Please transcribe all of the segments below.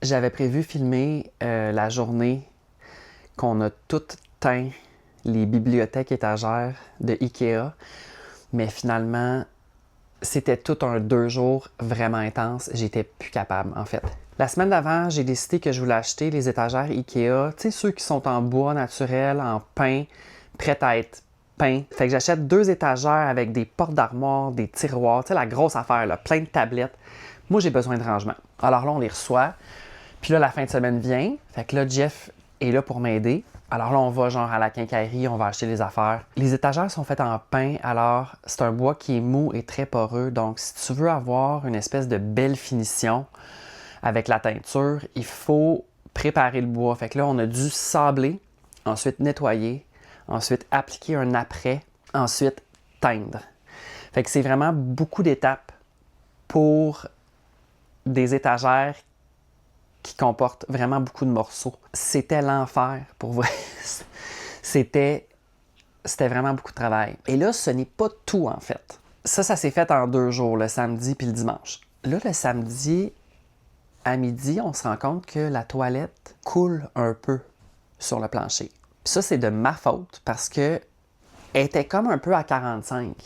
J'avais prévu filmer la journée qu'on a toutes teint les bibliothèques étagères de Ikea, mais finalement, c'était tout un 2 jours vraiment intense. J'étais plus capable, en fait. La semaine d'avant, j'ai décidé que je voulais acheter les étagères Ikea, tu sais, ceux qui sont en bois naturel, en pin, prêts à être peints. Fait que j'achète 2 étagères avec des portes d'armoire, des tiroirs, tu sais, la grosse affaire, là, plein de tablettes. Moi, j'ai besoin de rangement. Alors là, on les reçoit. Puis là, la fin de semaine vient. Fait que là, Jeff est là pour m'aider. Alors là, on va genre à la quincaillerie, on va acheter les affaires. Les étagères sont faites en pin, alors c'est un bois qui est mou et très poreux. Donc, si tu veux avoir une espèce de belle finition avec la teinture, il faut préparer le bois. Fait que là, on a dû sabler, ensuite nettoyer, ensuite appliquer un après, ensuite teindre. Fait que c'est vraiment beaucoup d'étapes pour des étagères qui comportent vraiment beaucoup de morceaux. C'était l'enfer, pour vrai. C'était vraiment beaucoup de travail. Et là, ce n'est pas tout, en fait. Ça s'est fait en 2 jours, le samedi puis le dimanche. Là, le samedi, à midi, on se rend compte que la toilette coule un peu sur le plancher. Puis ça, c'est de ma faute, parce que elle était comme un peu à 45.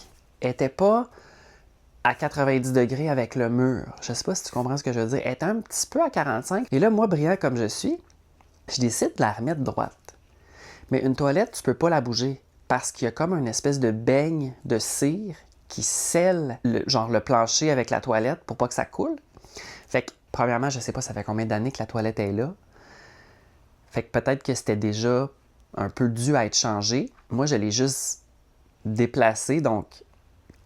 Elle était pas à 90 degrés avec le mur. Je sais pas si tu comprends ce que je veux dire. Elle est un petit peu à 45. Et là, moi, brillant comme je suis, je décide de la remettre droite. Mais une toilette, tu peux pas la bouger parce qu'il y a comme une espèce de beigne de cire qui scelle le plancher avec la toilette pour pas que ça coule. Fait que, premièrement, je sais pas ça fait combien d'années que la toilette est là. Fait que peut-être que c'était déjà un peu dû à être changé. Moi, je l'ai juste déplacé, donc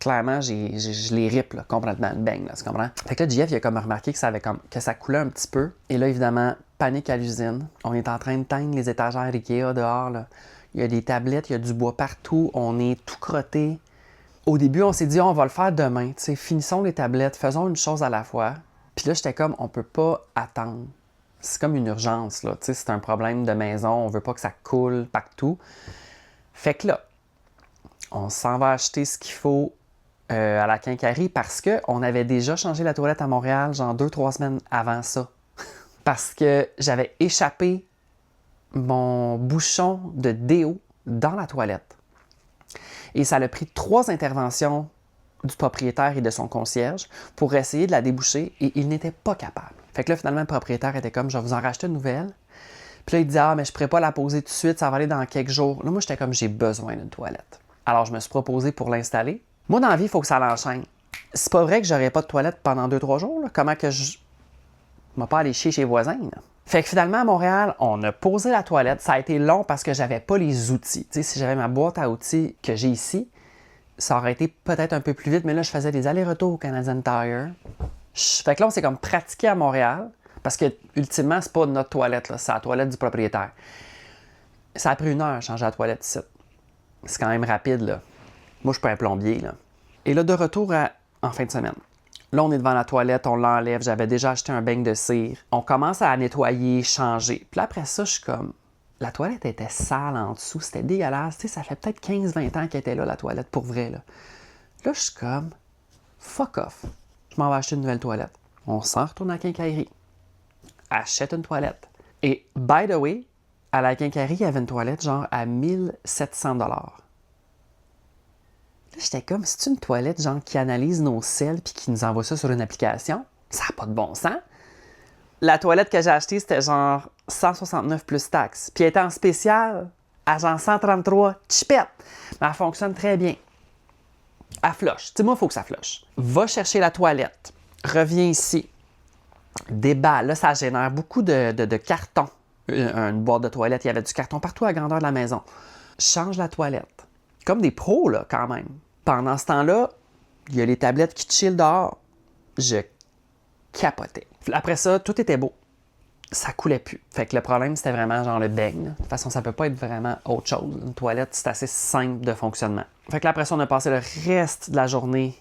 clairement, je les rip là, complètement, le bang, là, tu comprends? Fait que là, JF, il a comme remarqué que ça coulait un petit peu. Et là, évidemment, panique à l'usine. On est en train de teindre les étagères Ikea dehors, là. Il y a des tablettes, il y a du bois partout, on est tout crotté. Au début, on s'est dit, on va le faire demain, tu sais, finissons les tablettes, faisons une chose à la fois. Puis là, j'étais comme, on peut pas attendre. C'est comme une urgence, là, tu sais, c'est un problème de maison, on veut pas que ça coule partout. Fait que là, on s'en va acheter ce qu'il faut à la quincaillerie parce qu'on avait déjà changé la toilette à Montréal, genre 2-3 semaines avant ça. Parce que j'avais échappé mon bouchon de déo dans la toilette. Et ça a pris 3 interventions du propriétaire et de son concierge pour essayer de la déboucher et il n'était pas capable. Fait que là, finalement, le propriétaire était comme, je vais vous en racheter une nouvelle. Puis là, il dit, ah, mais je ne pourrais pas la poser tout de suite, ça va aller dans quelques jours. Là, moi, j'étais comme, j'ai besoin d'une toilette. Alors, je me suis proposé pour l'installer. Moi, dans la vie, il faut que ça l'enchaîne. C'est pas vrai que j'aurais pas de toilette pendant 2-3 jours. Là. Comment que je ne vais pas aller chier chez les voisins? Là. Fait que finalement, à Montréal, on a posé la toilette. Ça a été long parce que j'avais pas les outils. Tu sais, si j'avais ma boîte à outils que j'ai ici, ça aurait été peut-être un peu plus vite, mais là, je faisais des allers-retours au Canadian Tire. Fait que là, on s'est comme pratiqué à Montréal parce que, ultimement, c'est pas notre toilette, là, c'est la toilette du propriétaire. Ça a pris 1 heure à changer la toilette ici. C'est quand même rapide, là. Moi, je suis pas un plombier, là. Et là, de retour en fin de semaine. Là, on est devant la toilette, on l'enlève. J'avais déjà acheté un beigne de cire. On commence à la nettoyer, changer. Puis là, après ça, je suis comme... La toilette était sale en dessous. C'était dégueulasse. Tu sais, ça fait peut-être 15-20 ans qu'elle était là, la toilette, pour vrai, là. Là, je suis comme... Fuck off. Je m'en vais acheter une nouvelle toilette. On s'en retourne à la quincaillerie. Achète une toilette. Et, by the way, à la quincaillerie, il y avait une toilette genre à 1700 $. Là, j'étais comme, c'est une toilette genre qui analyse nos selles puis qui nous envoie ça sur une application? Ça n'a pas de bon sens. La toilette que j'ai achetée, c'était genre 169 plus taxes. Puis elle était en spécial à genre 133 chipette. Mais elle fonctionne très bien. Elle flush. Tu sais, moi, il faut que ça flush. Va chercher la toilette. Reviens ici. Déballe. Là, ça génère beaucoup de carton. Une boîte de toilette, il y avait du carton partout à la grandeur de la maison. Change la toilette. Comme des pros, là, quand même. Pendant ce temps-là, il y a les tablettes qui chillent dehors. Je capotais. Après ça, tout était beau. Ça coulait plus. Fait que le problème, c'était vraiment genre le beigne. De toute façon, ça peut pas être vraiment autre chose. Une toilette, c'est assez simple de fonctionnement. Fait que là, après ça, on a passé le reste de la journée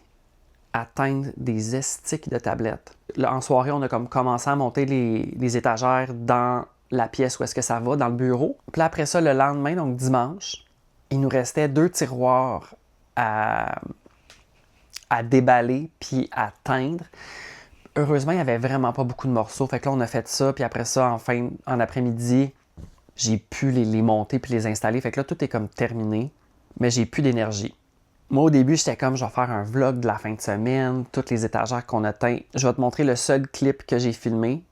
à teindre des estiques de tablettes. Là, en soirée, on a comme commencé à monter les étagères dans la pièce où est-ce que ça va, dans le bureau. Puis là, après ça, le lendemain, donc dimanche, il nous restait 2 tiroirs à déballer puis à teindre. Heureusement, il n'y avait vraiment pas beaucoup de morceaux. Fait que là, on a fait ça. Puis après ça, en après-midi, j'ai pu les monter puis les installer. Fait que là, tout est comme terminé. Mais j'ai plus d'énergie. Moi, au début, j'étais comme, je vais faire un vlog de la fin de semaine, toutes les étagères qu'on a teintes. Je vais te montrer le seul clip que j'ai filmé.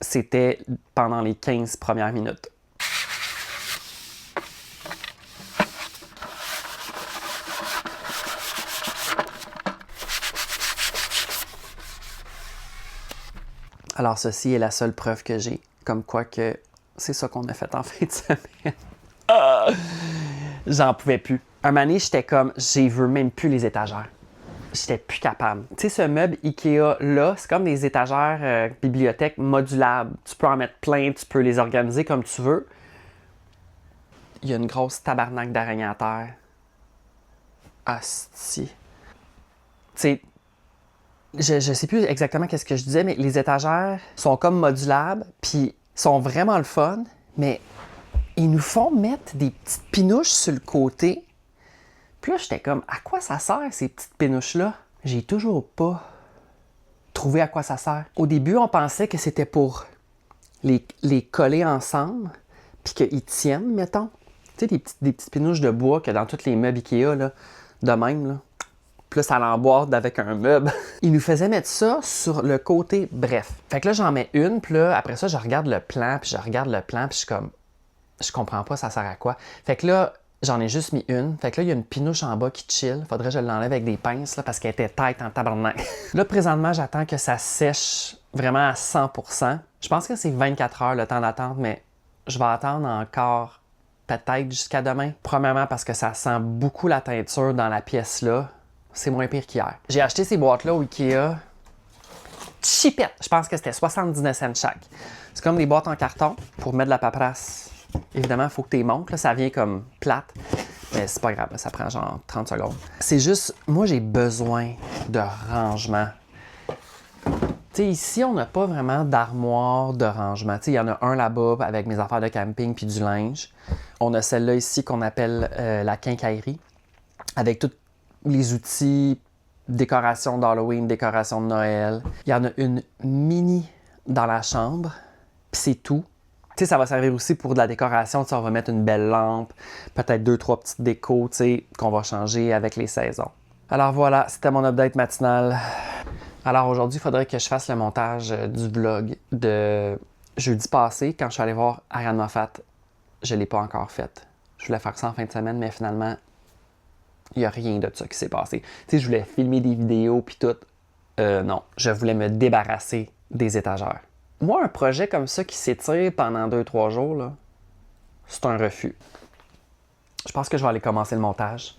C'était pendant les 15 premières minutes. Alors, ceci est la seule preuve que j'ai, comme quoi que c'est ça qu'on a fait en fin de semaine. Ah! J'en pouvais plus. Un moment donné, j'étais comme, j'y veux même plus les étagères. J'étais plus capable. Tu sais, ce meuble IKEA-là, c'est comme des étagères bibliothèques modulables. Tu peux en mettre plein, tu peux les organiser comme tu veux. Il y a une grosse tabarnak d'araignée à terre. Asti. Tu sais, je sais plus exactement qu'est-ce que je disais, mais les étagères sont comme modulables, puis sont vraiment le fun, mais ils nous font mettre des petites pinouches sur le côté. Puis là, j'étais comme, à quoi ça sert, ces petites pinouches-là? J'ai toujours pas trouvé à quoi ça sert. Au début, on pensait que c'était pour les coller ensemble, puis qu'ils tiennent, mettons. Tu sais, des petites pinouches de bois que dans tous les meubles Ikea, là, de même, là. Puis là, ça l'emboîte avec un meuble. Ils nous faisaient mettre ça sur le côté, bref. Fait que là, j'en mets une, puis là, après ça, je regarde le plan, puis je suis comme, je comprends pas, ça sert à quoi. Fait que là, j'en ai juste mis une. Fait que là, il y a une pinouche en bas qui chill. Faudrait que je l'enlève avec des pinces, là, parce qu'elle était tight en tabarnak. Là, présentement, j'attends que ça sèche vraiment à 100%. Je pense que c'est 24 heures le temps d'attente, mais je vais attendre encore peut-être jusqu'à demain. Premièrement, parce que ça sent beaucoup la teinture dans la pièce-là. C'est moins pire qu'hier. J'ai acheté ces boîtes-là au Ikea. Chipette! Je pense que c'était 79 cents chaque. C'est comme des boîtes en carton pour mettre de la paperasse. Évidemment, il faut que tu les montes. Là, ça vient comme plate. Mais c'est pas grave, là, ça prend genre 30 secondes. C'est juste, moi, j'ai besoin de rangement. Tu sais, ici, on n'a pas vraiment d'armoire de rangement. Tu sais, il y en a un là-bas avec mes affaires de camping puis du linge. On a celle-là ici qu'on appelle la quincaillerie, avec tous les outils, décoration d'Halloween, décoration de Noël. Il y en a une mini dans la chambre, puis c'est tout. Tu sais, ça va servir aussi pour de la décoration. Tu sais, on va mettre une belle lampe, peut-être 2-3 petites décos, tu sais, qu'on va changer avec les saisons. Alors voilà, c'était mon update matinal. Alors aujourd'hui, il faudrait que je fasse le montage du vlog de jeudi passé, quand je suis allé voir Ariane Moffat. Je ne l'ai pas encore fait. Je voulais faire ça en fin de semaine, mais finalement, il n'y a rien de ça qui s'est passé. Tu sais, je voulais filmer des vidéos puis tout. Non, je voulais me débarrasser des étagères. Moi, un projet comme ça qui s'étire pendant 2-3 jours, là, c'est un refus. Je pense que je vais aller commencer le montage.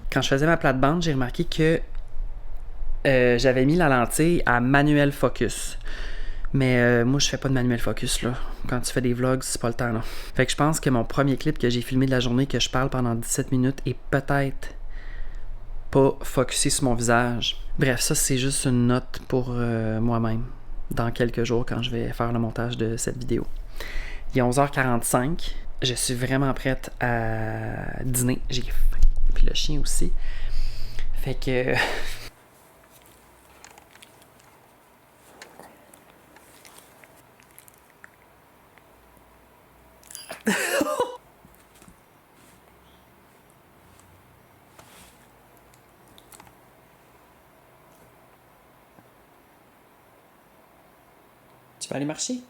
Quand je faisais ma plate-bande, j'ai remarqué que j'avais mis la lentille à manuel focus. Mais moi, je fais pas de manuel focus, là. Quand tu fais des vlogs, c'est pas le temps, là. Fait que je pense que mon premier clip que j'ai filmé de la journée, que je parle pendant 17 minutes, est peut-être pas focusé sur mon visage. Bref, ça, c'est juste une note pour moi-même. Dans quelques jours, quand je vais faire le montage de cette vidéo. Il est 11h45. Je suis vraiment prête à dîner. J'ai faim. Puis le chien aussi. Fait que... Tu vas aller marcher?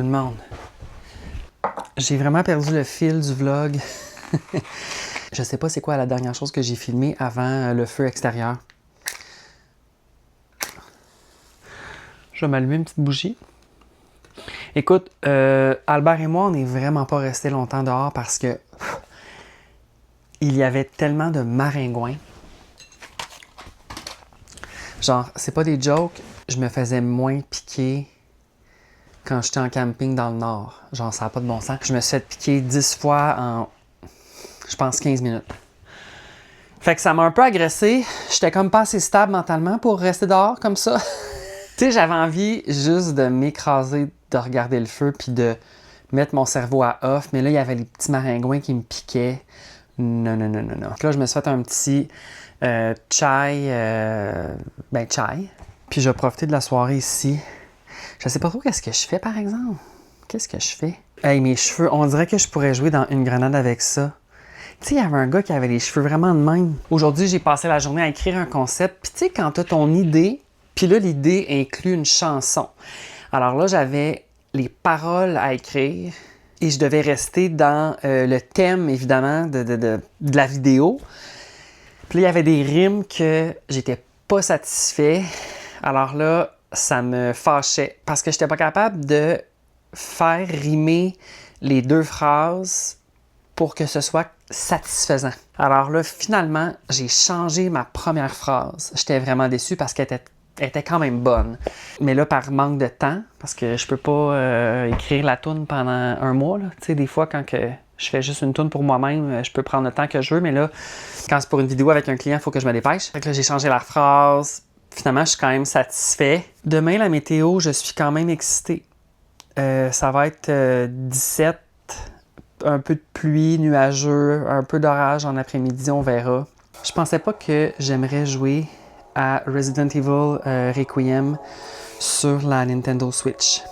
tout le monde. J'ai vraiment perdu le fil du vlog. Je sais pas c'est quoi la dernière chose que j'ai filmée avant le feu extérieur. Je vais m'allumer une petite bougie. Écoute, Albert et moi, on n'est vraiment pas restés longtemps dehors parce que il y avait tellement de maringouins. Genre, c'est pas des jokes, je me faisais moins piquer quand j'étais en camping dans le nord. Genre, ça n'a pas de bon sens. Je me suis fait piquer 10 fois en, je pense, 15 minutes. Fait que ça m'a un peu agressé. J'étais comme pas assez stable mentalement pour rester dehors comme ça. Tu sais, j'avais envie juste de m'écraser, de regarder le feu, puis de mettre mon cerveau à off. Mais là, il y avait les petits maringouins qui me piquaient. Non. Donc là, je me suis fait un petit chai. Chai. Puis je vais profiter de la soirée ici. Je sais pas trop qu'est-ce que je fais, par exemple. Qu'est-ce que je fais? Hey, mes cheveux, on dirait que je pourrais jouer dans une grenade avec ça. Tu sais, il y avait un gars qui avait les cheveux vraiment de même. Aujourd'hui, j'ai passé la journée à écrire un concept. Puis tu sais, quand tu as ton idée, puis là, l'idée inclut une chanson. Alors là, j'avais les paroles à écrire et je devais rester dans le thème, évidemment, de la vidéo. Puis là, il y avait des rimes que j'étais pas satisfait. Alors là, ça me fâchait parce que j'étais pas capable de faire rimer les deux phrases pour que ce soit satisfaisant. Alors là, finalement, j'ai changé ma première phrase. J'étais vraiment déçu parce qu'elle était quand même bonne. Mais là, par manque de temps, parce que je peux pas écrire la toune pendant un mois, là. Tu sais, des fois, quand que je fais juste une toune pour moi-même, je peux prendre le temps que je veux, mais là, quand c'est pour une vidéo avec un client, il faut que je me dépêche. Fait que là, j'ai changé la phrase. Finalement, je suis quand même satisfait. Demain, la météo, je suis quand même excité. Ça va être 17, un peu de pluie, nuageux, un peu d'orage en après-midi, on verra. Je pensais pas que j'aimerais jouer à Resident Evil Requiem sur la Nintendo Switch.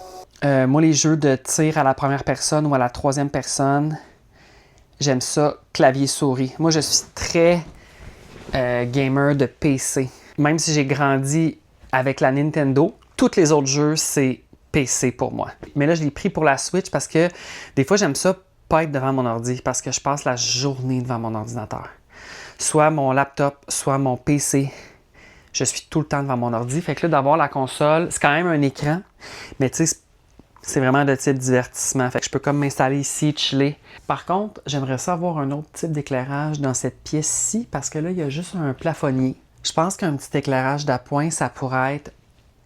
Moi, les jeux de tir à la première personne ou à la troisième personne, j'aime ça clavier-souris. Moi, je suis très gamer de PC. Même si j'ai grandi avec la Nintendo, tous les autres jeux, c'est PC pour moi. Mais là, je l'ai pris pour la Switch parce que des fois, j'aime ça pas être devant mon ordi parce que je passe la journée devant mon ordinateur. Soit mon laptop, soit mon PC. Je suis tout le temps devant mon ordi. Fait que là, d'avoir la console, c'est quand même un écran, mais tu sais, c'est vraiment de type divertissement. Fait que je peux comme m'installer ici, chiller. Par contre, j'aimerais ça avoir un autre type d'éclairage dans cette pièce-ci parce que là, il y a juste un plafonnier. Je pense qu'un petit éclairage d'appoint, ça pourrait être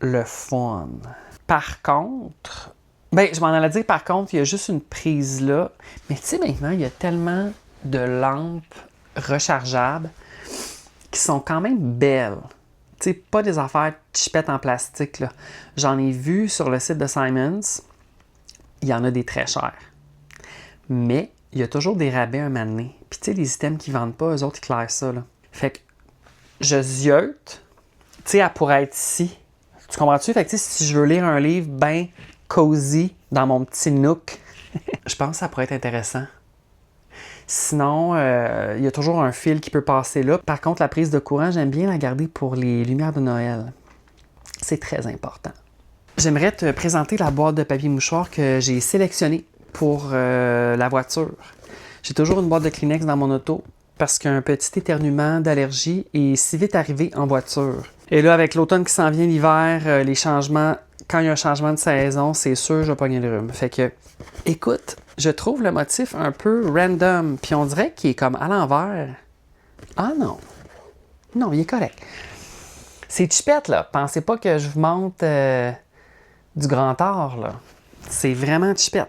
le fun. Par contre, je m'en allais dire, par contre, il y a juste une prise là. Mais tu sais, maintenant, il y a tellement de lampes rechargeables qui sont quand même belles. Tu sais, pas des affaires chipettes en plastique, là. J'en ai vu sur le site de Simons. Il y en a des très chers. Mais il y a toujours des rabais un moment donné. Puis tu sais, les items qu'ils vendent pas, eux autres, ils clairent ça, là. Fait que je ziote. Tu sais, elle pourrait être ici. Tu comprends-tu? Fait que si je veux lire un livre bien cozy dans mon petit nook, je pense que ça pourrait être intéressant. Sinon, il y a toujours un fil qui peut passer là. Par contre, la prise de courant, j'aime bien la garder pour les lumières de Noël. C'est très important. J'aimerais te présenter la boîte de papier mouchoir que j'ai sélectionnée pour la voiture. J'ai toujours une boîte de Kleenex dans mon auto parce qu'un petit éternuement d'allergie est si vite arrivé en voiture. Et là, avec l'automne qui s'en vient, l'hiver, les changements, quand il y a un changement de saison, c'est sûr, je vais pogner le rhume. Fait que, écoute, je trouve le motif un peu random, puis on dirait qu'il est comme à l'envers. Ah non! Non, il est correct. C'est chipette, là. Pensez pas que je vous montre du grand art, là. C'est vraiment chipette.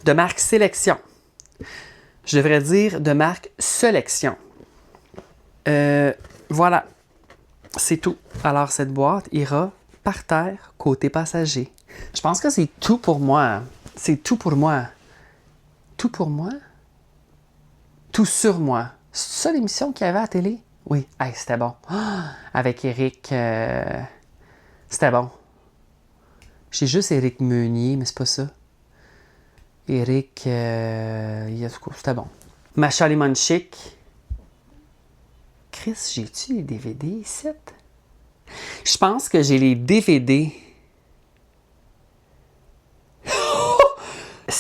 De marque Sélection. Je devrais dire de marque Sélection. Voilà. C'est tout. Alors, cette boîte ira par terre, côté passager. Je pense que c'est tout pour moi. C'est tout pour moi. Tout pour moi? Tout sur moi. C'est ça l'émission qu'il y avait à la télé? Oui. Hey, c'était bon. Avec Éric. C'était bon. J'ai juste Éric Meunier, mais c'est pas ça. Éric. C'était bon. Macha Lemon Chic. Chris, j'ai-tu les DVD ici? Je pense que j'ai les DVD.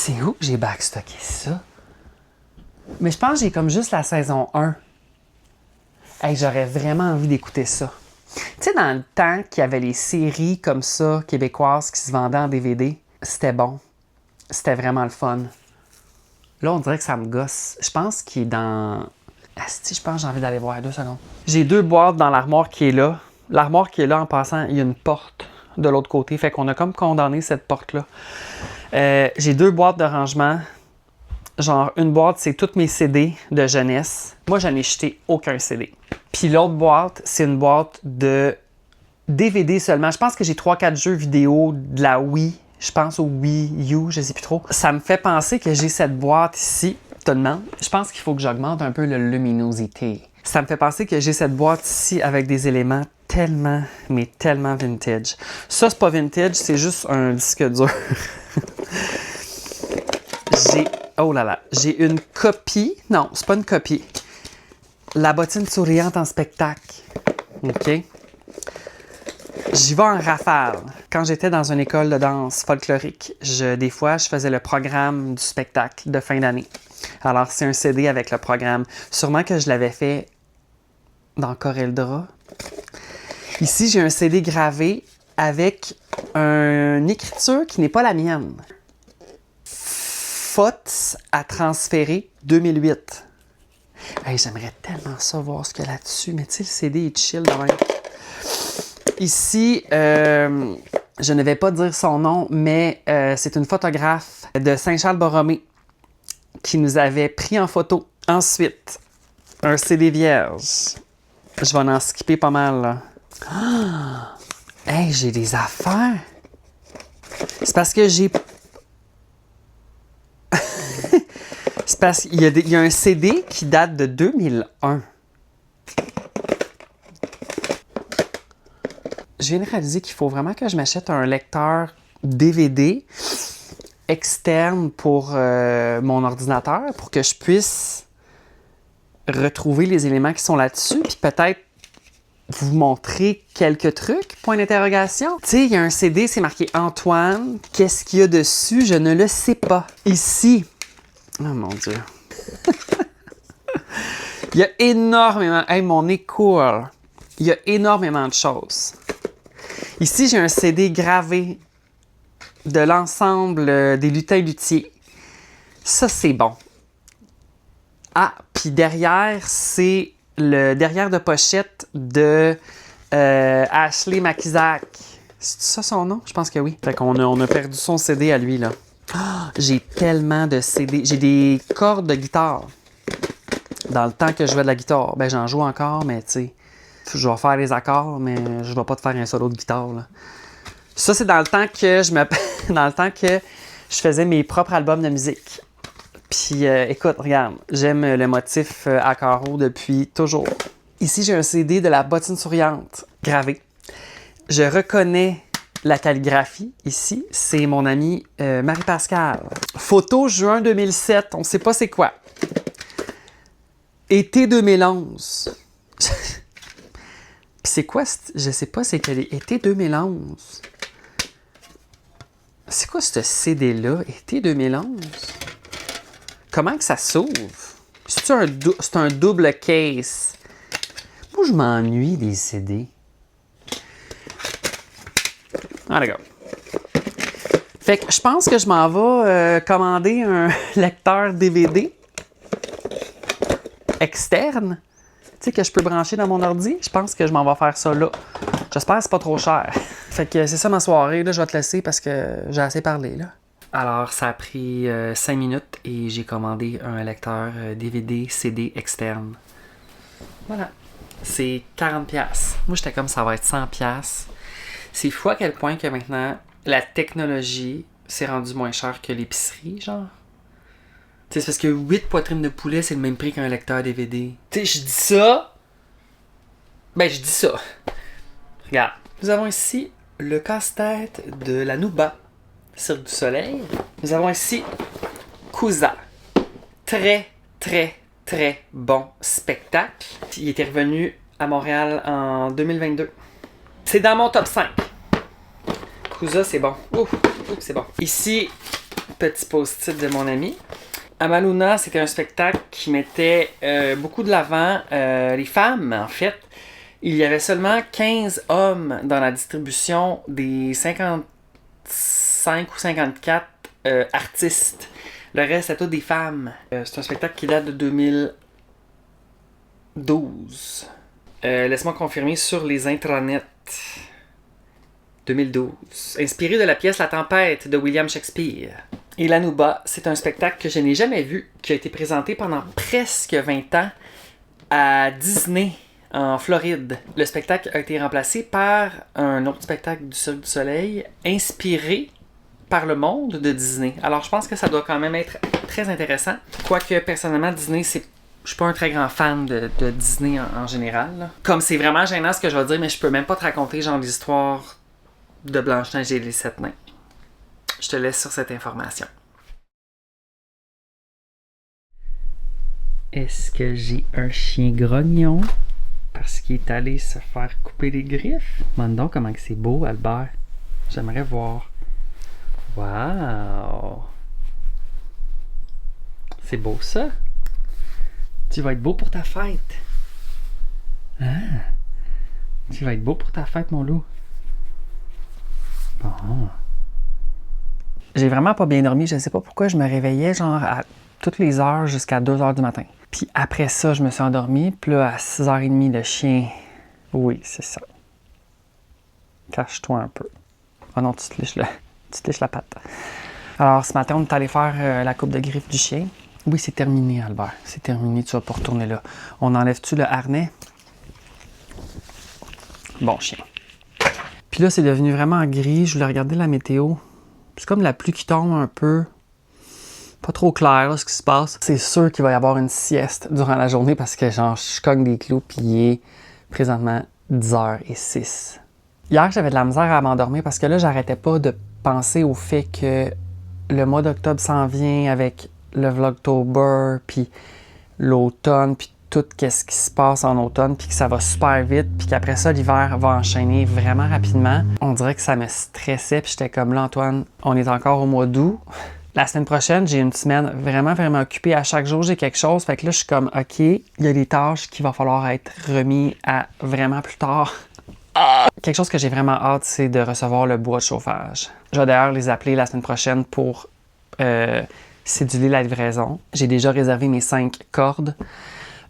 C'est où que j'ai backstocké ça? Mais je pense que j'ai comme juste la saison 1. Hey, j'aurais vraiment envie d'écouter ça. Tu sais, dans le temps qu'il y avait les séries comme ça, québécoises, qui se vendaient en DVD, c'était bon. C'était vraiment le fun. Là, on dirait que ça me gosse. Je pense qu'il est dans... Asti, je pense que j'ai envie d'aller voir 2 secondes. J'ai 2 boîtes dans l'armoire qui est là. L'armoire qui est là, en passant, il y a une porte de l'autre côté. Fait qu'on a comme condamné cette porte-là. J'ai 2 boîtes de rangement. Genre, une boîte, c'est tous mes CD de jeunesse. Moi, j'en ai jeté aucun CD. Puis l'autre boîte, c'est une boîte de DVD seulement. Je pense que j'ai 3-4 jeux vidéo de la Wii. Je pense au Wii U, je sais plus trop. Ça me fait penser que j'ai cette boîte ici. Te demande. Je pense qu'il faut que j'augmente un peu la luminosité. Ça me fait penser que j'ai cette boîte ici avec des éléments tellement, mais tellement vintage. Ça, c'est pas vintage, c'est juste un disque dur. Oh là là, j'ai une copie. Non, c'est pas une copie. La bottine souriante en spectacle. OK? J'y vais en rafale. Quand j'étais dans une école de danse folklorique, des fois, je faisais le programme du spectacle de fin d'année. Alors, c'est un CD avec le programme. Sûrement que je l'avais fait dans Coreldra. Ici, j'ai un CD gravé avec une écriture qui n'est pas la mienne. Fautes à transférer 2008. Hey, j'aimerais tellement savoir ce qu'il y a là-dessus, mais tu sais, le CD est chill de même. Ici, je ne vais pas dire son nom, mais c'est une photographe de Saint-Charles-Borromée qui nous avait pris en photo. Ensuite, un CD vierge. Je vais en skipper pas mal, là. Ah! Hey, j'ai des affaires! C'est parce que j'ai... C'est parce qu'il y a un CD qui date de 2001. Je viens de réaliser qu'il faut vraiment que je m'achète un lecteur DVD externe pour mon ordinateur pour que je puisse retrouver les éléments qui sont là-dessus, puis peut-être vous montrer quelques trucs, point d'interrogation. Tu sais, il y a un CD, c'est marqué Antoine. Qu'est-ce qu'il y a dessus? Je ne le sais pas. Ici, oh mon Dieu. Il y a énormément... Hey, mon nez court. Il y a énormément de choses. Ici, j'ai un CD gravé de l'ensemble des lutins luthiers. Ça, c'est bon. Ah, puis derrière, c'est le derrière de pochette de Ashley Makisak. C'est ça son nom? Je pense que oui. Fait qu'on on a perdu son CD à lui, là. Oh, j'ai tellement de CD. J'ai des cordes de guitare. Dans le temps que je jouais de la guitare, ben j'en joue encore, mais tu sais, je vais faire les accords, mais je vais pas te faire un solo de guitare, là. Ça, c'est dans le temps que dans le temps que je faisais mes propres albums de musique. Puis, écoute, regarde, j'aime le motif à carreaux depuis toujours. Ici, j'ai un CD de la bottine souriante gravé. Je reconnais la calligraphie ici. C'est mon amie Marie-Pascale. Photo juin 2007. On ne sait pas c'est quoi. Été 2011. Puis c'est quoi? Je sais pas c'est quel est. Été 2011. C'est quoi ce CD-là? Été 2011? Comment que ça s'ouvre? C'est un double case. Moi, je m'ennuie des CD. Ah, d'accord. Fait que je pense que je m'en vais commander un lecteur DVD externe, tu sais, que je peux brancher dans mon ordi. Je pense que je m'en vais faire ça là. J'espère que c'est pas trop cher. Fait que c'est ça ma soirée. Là, je vais te laisser parce que j'ai assez parlé, là. Alors, ça a pris 5 minutes et j'ai commandé un lecteur DVD, CD externe. Voilà. C'est 40$. Moi, j'étais comme ça va être 100$. C'est fou à quel point que maintenant, la technologie s'est rendue moins chère que l'épicerie, genre. Tu sais, c'est parce que 8 poitrines de poulet, c'est le même prix qu'un lecteur DVD. Tu sais, je dis ça. Ben, je dis ça. Regarde. Nous avons ici le casse-tête de la Nouba, Cirque du Soleil. Nous avons ici Kouza. Très, très, très bon spectacle. Il était revenu à Montréal en 2022. C'est dans mon top 5. Kouza, c'est bon. Ouf, c'est bon. Ici, petit post-it de mon ami. Amaluna, c'était un spectacle qui mettait beaucoup de l'avant les femmes, en fait. Il y avait seulement 15 hommes dans la distribution des 55 ou 54 artistes. Le reste, c'est tous des femmes. C'est un spectacle qui date de 2012. Laisse-moi confirmer sur les intranets. 2012. Inspiré de la pièce La Tempête de William Shakespeare. Et l'Anuba, c'est un spectacle que je n'ai jamais vu, qui a été présenté pendant presque 20 ans à Disney, en Floride. Le spectacle a été remplacé par un autre spectacle du Cirque du Soleil, inspiré par le monde de Disney. Alors, je pense que ça doit quand même être très intéressant. Quoique, personnellement, Disney, je suis pas un très grand fan de Disney en général. Là. Comme c'est vraiment gênant ce que je vais dire, mais je peux même pas te raconter genre l'histoire de Blanche-Neige et les 7 nains. Je te laisse sur cette information. Est-ce que j'ai un chien grognon parce qu'il est allé se faire couper les griffes? Demande donc comment c'est beau, Albert. J'aimerais voir. Wow! C'est beau ça? Tu vas être beau pour ta fête. Ah! Tu vas être beau pour ta fête, mon loup. Bon. J'ai vraiment pas bien dormi. Je sais pas pourquoi je me réveillais genre à toutes les heures jusqu'à 2h du matin. Puis après ça, je me suis endormi. Puis là, à 6h30, le chien... Oui, c'est ça. Cache-toi un peu. Oh non, tu te liches la patte. Alors, ce matin, on est allé faire la coupe de griffes du chien. Oui, c'est terminé, Albert. C'est terminé. Tu vas pas retourner là. On enlève-tu le harnais? Bon chien. Puis là, c'est devenu vraiment gris. Je voulais regarder la météo. C'est comme la pluie qui tombe un peu. Pas trop clair, là, ce qui se passe. C'est sûr qu'il va y avoir une sieste durant la journée parce que, genre, je cogne des clous puis il est présentement 10h06. Hier, j'avais de la misère à m'endormir parce que là, j'arrêtais pas de penser au fait que le mois d'octobre s'en vient avec le Vlogtober, puis l'automne, puis tout ce qui se passe en automne, puis que ça va super vite, puis qu'après ça, l'hiver va enchaîner vraiment rapidement. On dirait que ça me stressait, puis j'étais comme là, Antoine, on est encore au mois d'août. La semaine prochaine, j'ai une semaine vraiment, vraiment occupée. À chaque jour, j'ai quelque chose. Fait que là, je suis comme, OK, il y a des tâches qu'il va falloir être remis à vraiment plus tard. Quelque chose que j'ai vraiment hâte, c'est de recevoir le bois de chauffage. Je vais d'ailleurs les appeler la semaine prochaine pour céduler la livraison. J'ai déjà réservé mes 5 cordes.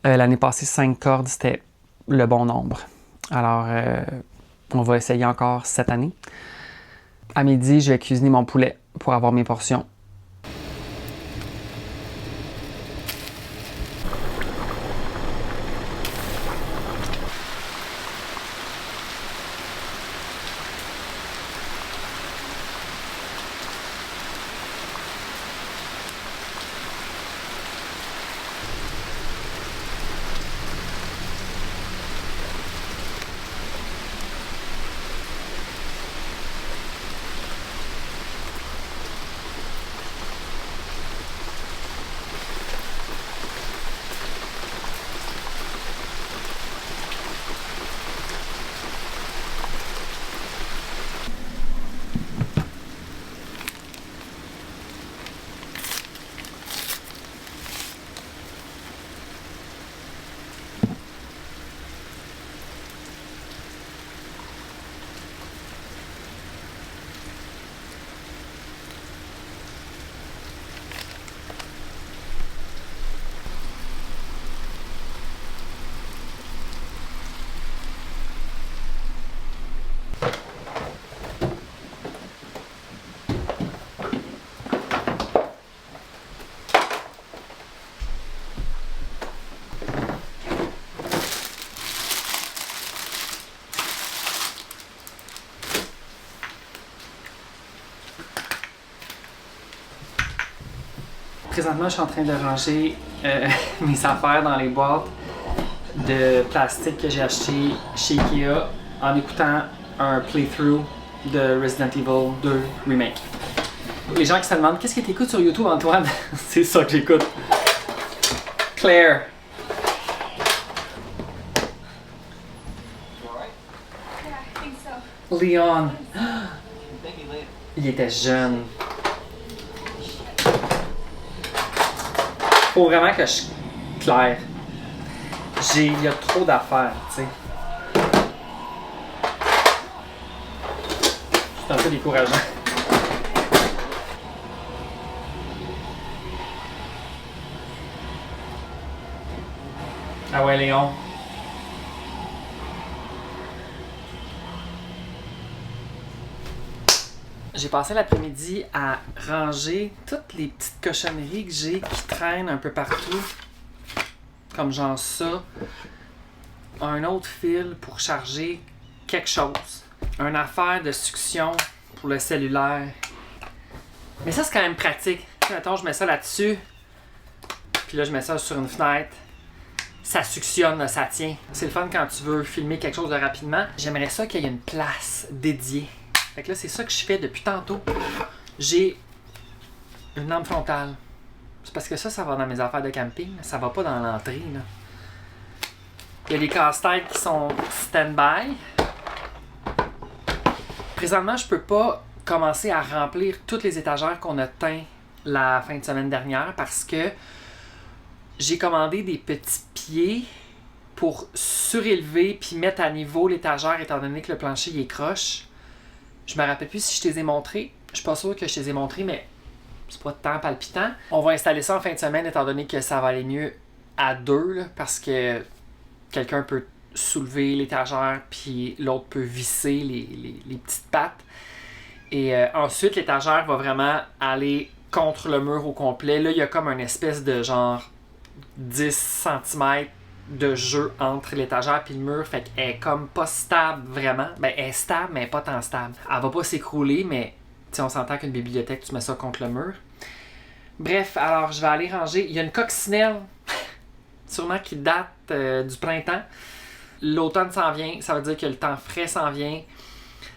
L'année passée, 5 cordes, c'était le bon nombre. Alors, on va essayer encore cette année. À midi, je vais cuisiner mon poulet pour avoir mes portions. Présentement, je suis en train de ranger mes affaires dans les boîtes de plastique que j'ai acheté chez Ikea en écoutant un playthrough de Resident Evil 2 Remake. Les gens qui se demandent qu'est-ce que tu écoutes sur YouTube, Antoine? C'est ça que j'écoute. Claire. Leon. Il était jeune. faut vraiment que je claire. Il y a trop d'affaires, tu sais. C'est un peu décourageant. Ah ouais, Léon. J'ai passé l'après-midi à ranger toutes les petites cochonneries que j'ai qui traînent un peu partout. Comme genre ça. Un autre fil pour charger quelque chose. Une affaire de succion pour le cellulaire. Mais ça, c'est quand même pratique. Mettons, je mets ça là-dessus. Puis là, je mets ça sur une fenêtre. Ça suctionne, ça tient. C'est le fun quand tu veux filmer quelque chose de rapidement. J'aimerais ça qu'il y ait une place dédiée. Fait que là, c'est ça que je fais depuis tantôt. J'ai une lampe frontale. C'est parce que ça va dans mes affaires de camping. Ça va pas dans l'entrée, là. Il y a des casse-têtes qui sont stand-by. Présentement, je peux pas commencer à remplir toutes les étagères qu'on a teint la fin de semaine dernière parce que j'ai commandé des petits pieds pour surélever puis mettre à niveau l'étagère étant donné que le plancher il est croche. Je me rappelle plus si je te les ai montrés. Je suis pas sûr que je te les ai montrés, mais c'est pas tant palpitant. On va installer ça en fin de semaine étant donné que ça va aller mieux à deux là, parce que quelqu'un peut soulever l'étagère puis l'autre peut visser les petites pattes. Et ensuite, l'étagère va vraiment aller contre le mur au complet. Là, il y a comme une espèce de genre 10 cm de jeu entre l'étagère et le mur. Fait qu'elle est comme pas stable vraiment. Ben, elle est stable, mais pas tant stable. Elle va pas s'écrouler, mais on s'entend qu'une bibliothèque, tu mets ça contre le mur. Bref, alors je vais aller ranger. Il y a une coccinelle, sûrement qui date du printemps. L'automne s'en vient, ça veut dire que le temps frais s'en vient.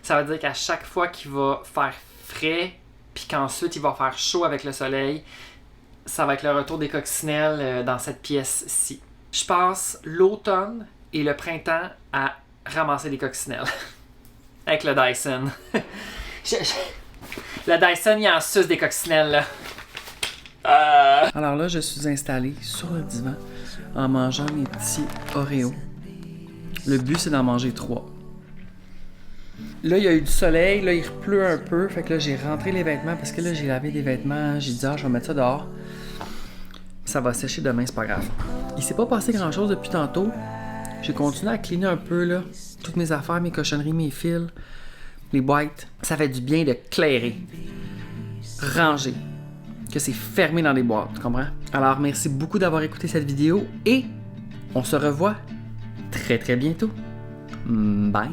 Ça veut dire qu'à chaque fois qu'il va faire frais, puis qu'ensuite il va faire chaud avec le soleil, ça va être le retour des coccinelles dans cette pièce-ci. Je passe l'automne et le printemps à ramasser des coccinelles. Avec le Dyson. Le Dyson, il en suce des coccinelles, là. Alors là, je suis installé sur le divan en mangeant mes petits Oreos. Le but, c'est d'en manger 3. Là, il y a eu du soleil, là, il pleut un peu. Fait que là, j'ai rentré les vêtements parce que là, j'ai lavé des vêtements. J'ai dit, je vais mettre ça dehors. Ça va sécher demain, c'est pas grave. Il s'est pas passé grand-chose depuis tantôt. J'ai continué à cleaner un peu, là. Toutes mes affaires, mes cochonneries, mes fils, les boîtes. Ça fait du bien de clairer, ranger, que c'est fermé dans les boîtes, tu comprends? Alors, merci beaucoup d'avoir écouté cette vidéo et on se revoit très, très bientôt. Bye!